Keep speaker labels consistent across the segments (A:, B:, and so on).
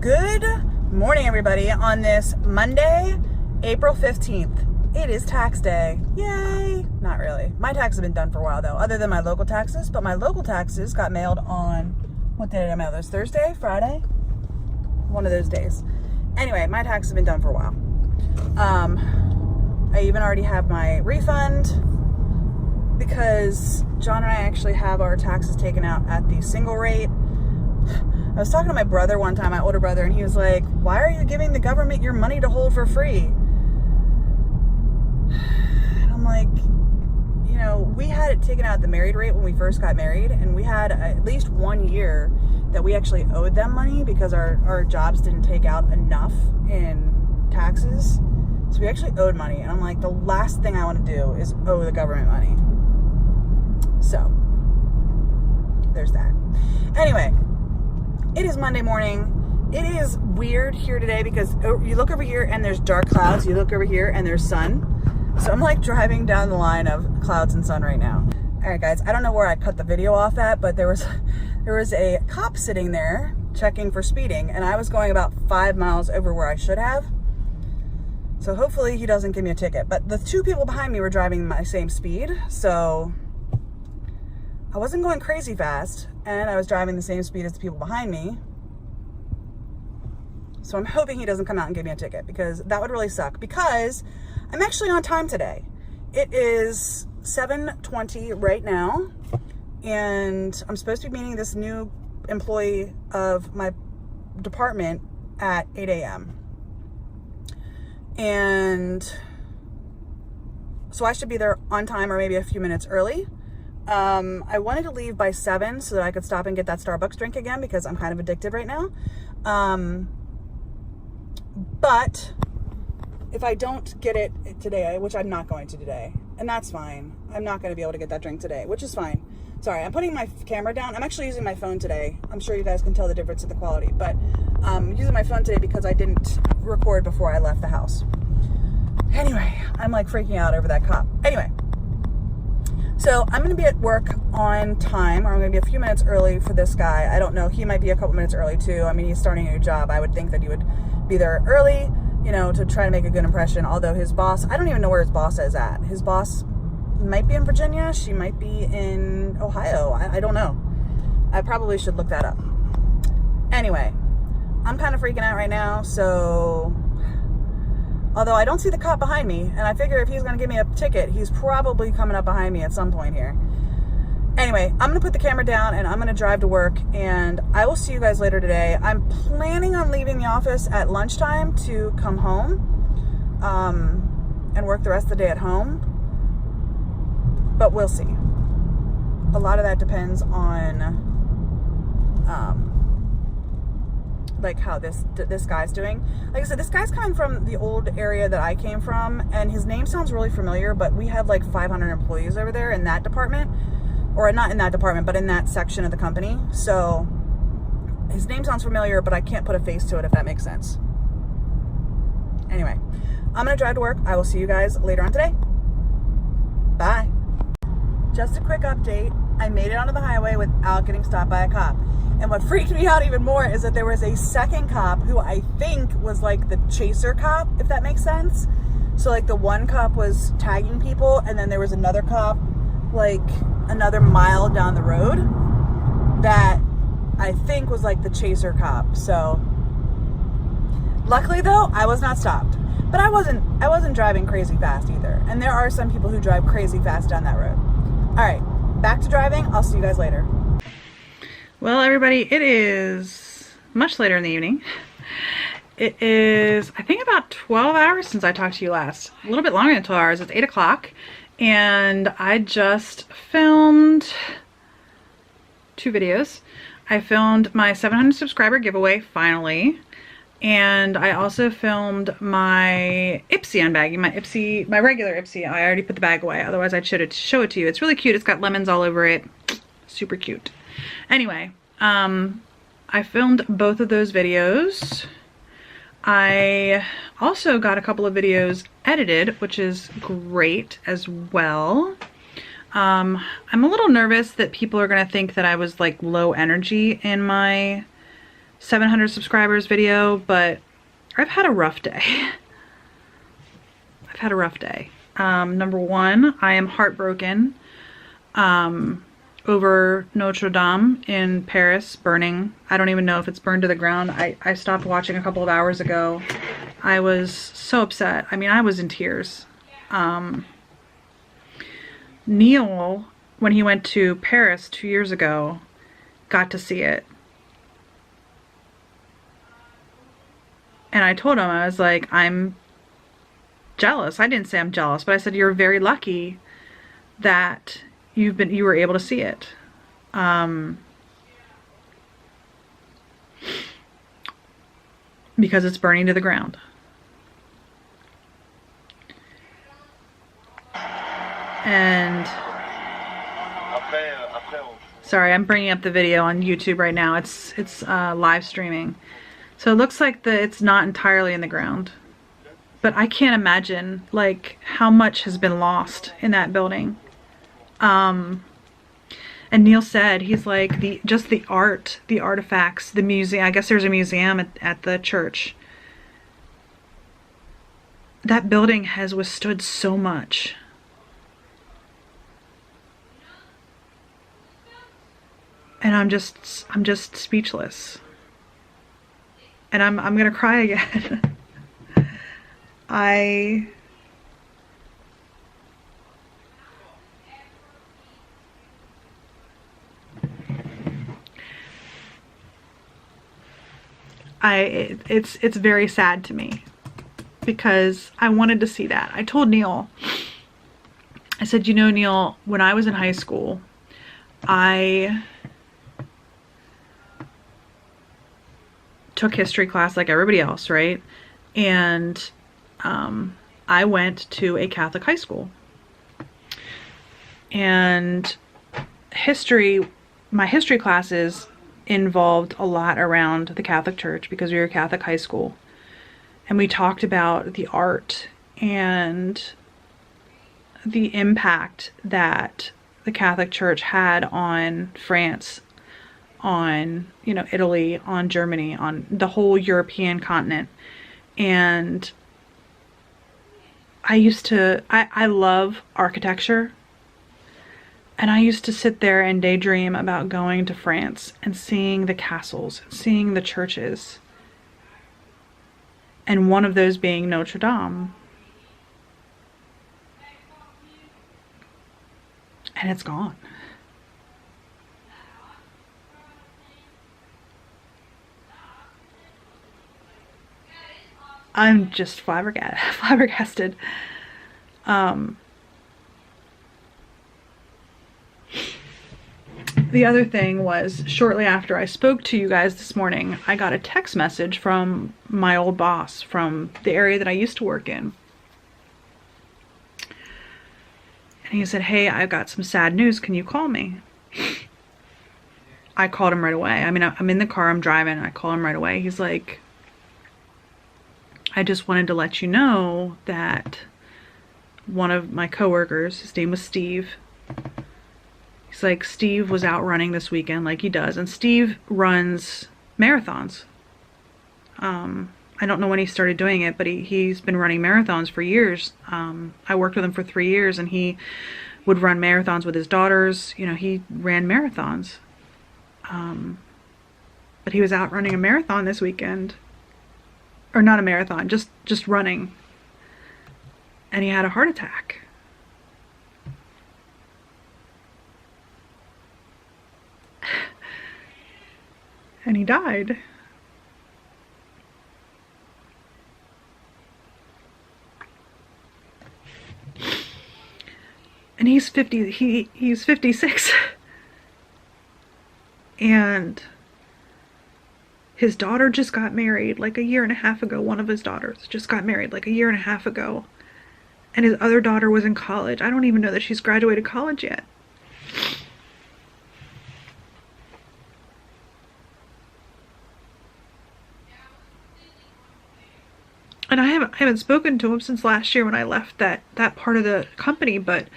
A: Good morning, everybody, on this Monday, April 15th. It is tax day. Yay! Not really. My taxes have been done for a while, though, other than my local taxes. But my local taxes got mailed on, what day did I mail those? Thursday? Friday? One of those days. Anyway, my taxes have been done for a while. I even already have my refund because John and I actually have our taxes taken out at the single rate. I was talking to my brother one time, my older brother, and he was like, why are you giving the government your money to hold for free? And I'm like, you know, we had it taken out at the married rate when we first got married, and we had at least 1 year that we actually owed them money because our jobs didn't take out enough in taxes. So we actually owed money, and I'm like, the last thing I want to do is owe the government money. So, there's that. Anyway, it is Monday morning. It is weird here today because you look over here and there's dark clouds. You look over here and there's sun. So I'm like driving down the line of clouds and sun right now. All right, guys, I don't know where I cut the video off at, but there was a cop sitting there checking for speeding, and I was going about 5 miles over where I should have. So hopefully he doesn't give me a ticket. But the two people behind me were driving my same speed, so I wasn't going crazy fast, and I was driving the same speed as the people behind me. So I'm hoping he doesn't come out and give me a ticket, because that would really suck, because I'm actually on time today. It is 7:20 right now, and I'm supposed to be meeting this new employee of my department at 8 a.m. And so I should be there on time or maybe a few minutes early. I wanted to leave by 7 so that I could stop and get that Starbucks drink again because I'm kind of addicted right now. But if I don't get it today, which I'm not going to today, and that's fine. I'm not going to be able to get that drink today, which is fine. Sorry, I'm putting my camera down. I'm actually using my phone today. I'm sure you guys can tell the difference in the quality, but I'm using my phone today because I didn't record before I left the house. Anyway, I'm like freaking out over that cop. Anyway. So I'm going to be at work on time, or I'm going to be a few minutes early for this guy. I don't know. He might be a couple minutes early too. I mean, he's starting a new job. I would think that he would be there early, you know, to try to make a good impression. Although his boss, I don't even know where his boss is at. His boss might be in Virginia. She might be in Ohio. I don't know. I probably should look that up. Anyway, I'm kind of freaking out right now. So, although I don't see the cop behind me, and I figure if he's going to give me a ticket, he's probably coming up behind me at some point here. Anyway, I'm going to put the camera down, and I'm going to drive to work, and I will see you guys later today. I'm planning on leaving the office at lunchtime to come home and work the rest of the day at home, but we'll see. A lot of that depends on like how this guy's doing. Like I said, this guy's coming from the old area that I came from, and his name sounds really familiar, but we have like 500 employees over there in that department, or not in that department, but in that section of the company. So his name sounds familiar, but I can't put a face to it, if that makes sense. Anyway, I'm gonna drive to work. I will see you guys later on today. Bye. Just a quick update. I made it onto the highway without getting stopped by a cop. And what freaked me out even more is that there was a second cop who I think was like the chaser cop, if that makes sense. So like the one cop was tagging people, and then there was another cop like another mile down the road that I think was like the chaser cop. So luckily though, I was not stopped. But I wasn't driving crazy fast either. And there are some people who drive crazy fast down that road. All right, back to driving. I'll see you guys later. Well, everybody, it is much later in the evening. It is, I think, about 12 hours since I talked to you last. A little bit longer than 12 hours. It's 8 o'clock. And I just filmed 2 videos. I filmed my 700 subscriber giveaway, finally. And I also filmed my Ipsy unbagging, my regular Ipsy. I already put the bag away, otherwise I'd show it to you. It's really cute. It's got lemons all over it. Super cute. Anyway, I filmed both of those videos. I also got a couple of videos edited, which is great as well. I'm a little nervous that people are gonna think that I was like low energy in my 700 subscribers video, but I've had a rough day. I've had a rough day. Number one, I am heartbroken over Notre Dame in Paris burning. I don't even know if it's burned to the ground. I stopped watching a couple of hours ago. I was so upset. I mean, I was in tears. Neil, when he went to Paris 2 years ago, got to see it. And I told him, I was like, I'm jealous. I didn't say I'm jealous, but I said, you're very lucky that you were able to see it. Because it's burning to the ground. And sorry, I'm bringing up the video on YouTube right now. It's live streaming. So it looks like it's not entirely in the ground. But I can't imagine like how much has been lost in that building. And Neil said, he's like, just the art, the artifacts, the museum. I guess there's a museum at the church. That building has withstood so much. And I'm just speechless. And I'm gonna cry again. It's very sad to me because I wanted to see that. I told Neil, I said, you know, Neil, when I was in high school, I took history class like everybody else, right? And I went to a Catholic high school. And my history classes involved a lot around the Catholic Church because we were a Catholic high school. And we talked about the art and the impact that the Catholic Church had on France, on, you know, Italy, on Germany, on the whole European continent. And I love architecture. And I used to sit there and daydream about going to France and seeing the castles, seeing the churches. And one of those being Notre Dame. And it's gone. I'm just flabbergasted. The other thing was, shortly after I spoke to you guys this morning, I got a text message from my old boss from the area that I used to work in. And he said, hey, I've got some sad news. Can you call me? I called him right away. I mean, I'm in the car, I'm driving. I call him right away. He's like, I just wanted to let you know that one of my coworkers, his name was Steve. He's like, Steve was out running this weekend like he does. And Steve runs marathons. I don't know when he started doing it, but he's been running marathons for years. I worked with him for 3 years and he would run marathons with his daughters. You know, he ran marathons. But he was out running a marathon this weekend. Or not a marathon, just running. And he had a heart attack. And he died. And he's 56. And his daughter just got married like 1.5 years ago. One of his daughters just got married like 1.5 years ago. And his other daughter was in college. I don't even know that she's graduated college yet. And I haven't spoken to him since last year when I left that part of the company, but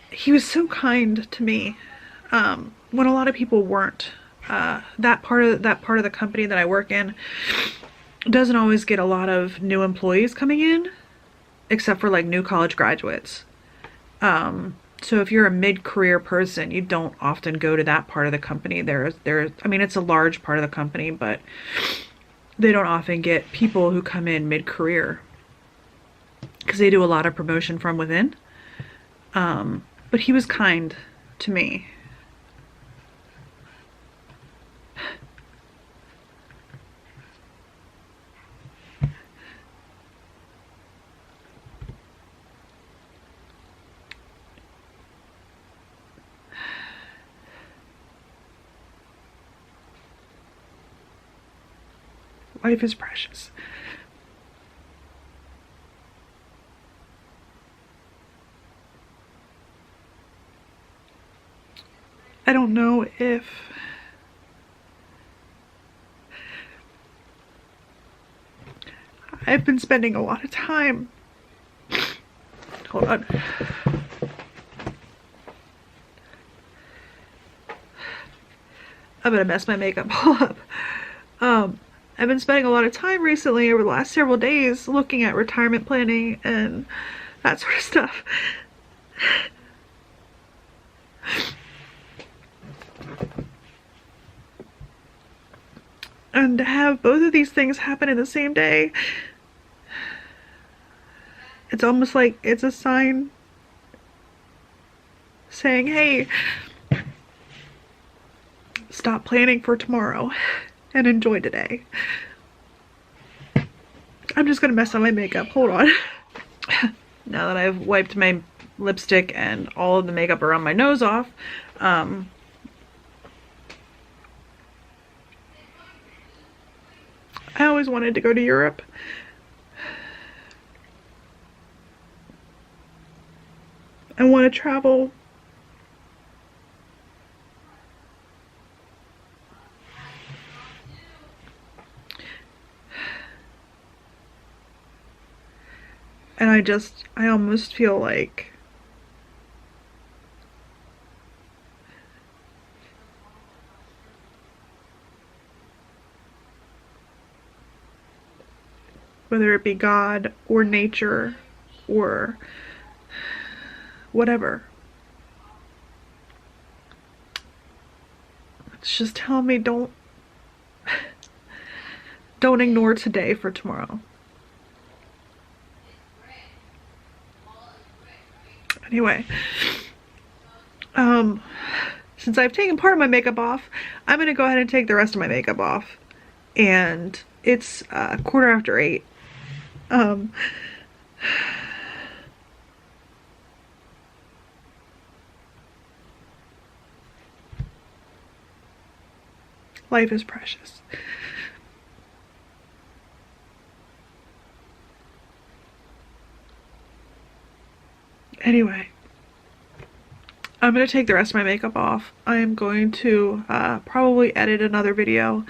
A: he was so kind to me when a lot of people weren't.
B: that part of the company that I work in doesn't always get a lot of new employees coming in, except for like new college graduates. So if you're a mid-career person, you don't often go to that part of the company. I mean, it's a large part of the company, but they don't often get people who come in mid-career because they do a lot of promotion from within. But he was kind to me. Life is precious. I don't know if I've been spending a lot of time. Hold on. I'm gonna mess my makeup all up. I've been spending a lot of time recently over the last several days looking at retirement planning and that sort of stuff. And to have both of these things happen in the same day, it's almost like it's a sign saying, hey, stop planning for tomorrow and enjoy today. I'm just gonna mess on my makeup. Hold on. Now that I've wiped my lipstick and all of the makeup around my nose off, I always wanted to go to Europe. I want to travel. And I almost feel like whether it be God or nature or whatever, it's just telling me don't ignore today for tomorrow. Anyway, since I've taken part of my makeup off, I'm gonna go ahead and take the rest of my makeup off. And it's 8:15. Life is precious. Anyway, I'm going to take the rest of my makeup off. I'm going to probably edit another video.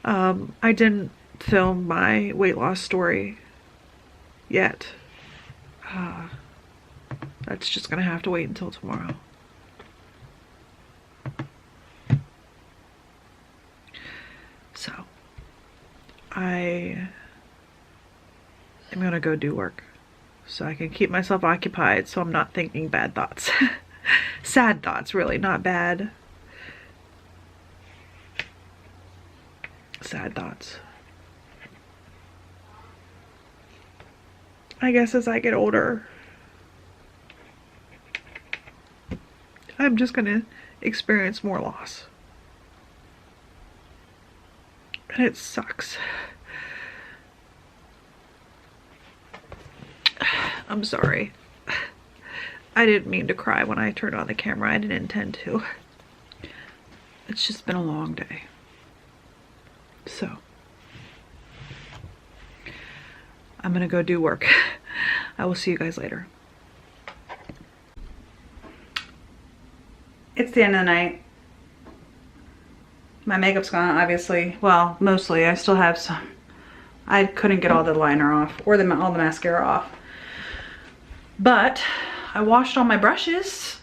B: I didn't film my weight loss story yet. That's just going to have to wait until tomorrow. So, I am going to go do work so I can keep myself occupied so I'm not thinking bad thoughts. Sad thoughts, really, not bad. Sad thoughts. I guess as I get older, I'm just gonna experience more loss. And it sucks. I'm sorry. I didn't mean to cry when I turned on the camera. I didn't intend to. It's just been a long day. So, I'm gonna go do work. I will see you guys later. It's the end of the night. My makeup's gone, obviously. Well, mostly. I still have some. I couldn't get all the liner off or all the mascara off. But I washed all my brushes.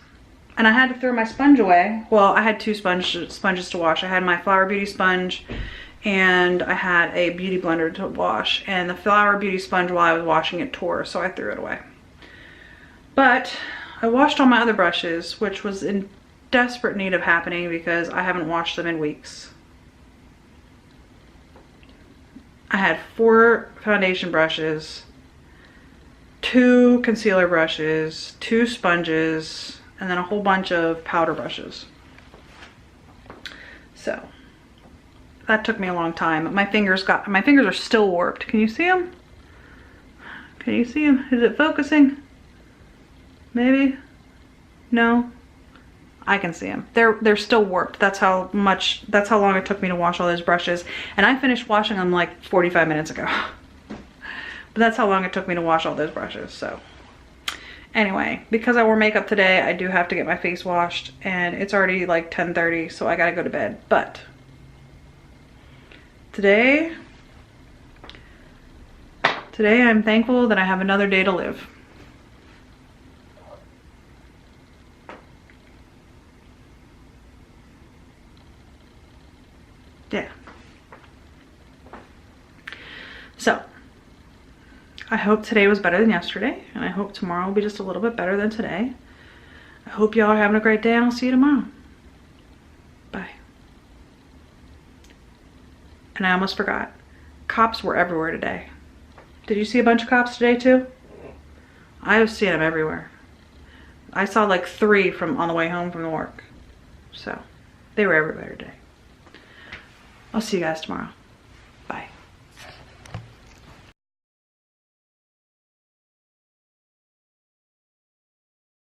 B: and I had to throw my sponge away. Well, I had two sponges to wash. I had my Flower Beauty sponge and I had a beauty blender to wash, and the Flower Beauty sponge, while I was washing it, tore, so I threw it away. But I washed all my other brushes, which was in desperate need of happening because I haven't washed them in weeks. I had 4 foundation brushes, 2 concealer brushes, 2 sponges, and then a whole bunch of powder brushes. So that took me a long time. My fingers are still warped. Can you see them? Can you see them? Is it focusing? Maybe? No? I can see them. They're still warped. That's how long it took me to wash all those brushes. And I finished washing them like 45 minutes ago. But that's how long it took me to wash all those brushes. So anyway, because I wore makeup today, I do have to get my face washed, and it's already like 10:30, so I gotta go to bed. But today I'm thankful that I have another day to live. Yeah. So I hope today was better than yesterday, and I hope tomorrow will be just a little bit better than today. I hope y'all are having a great day, and I'll see you tomorrow. Bye. And I almost forgot. Cops were everywhere today. Did you see a bunch of cops today too? I was seeing them everywhere. I saw like 3 on the way home from work. So they were everywhere today. I'll see you guys tomorrow.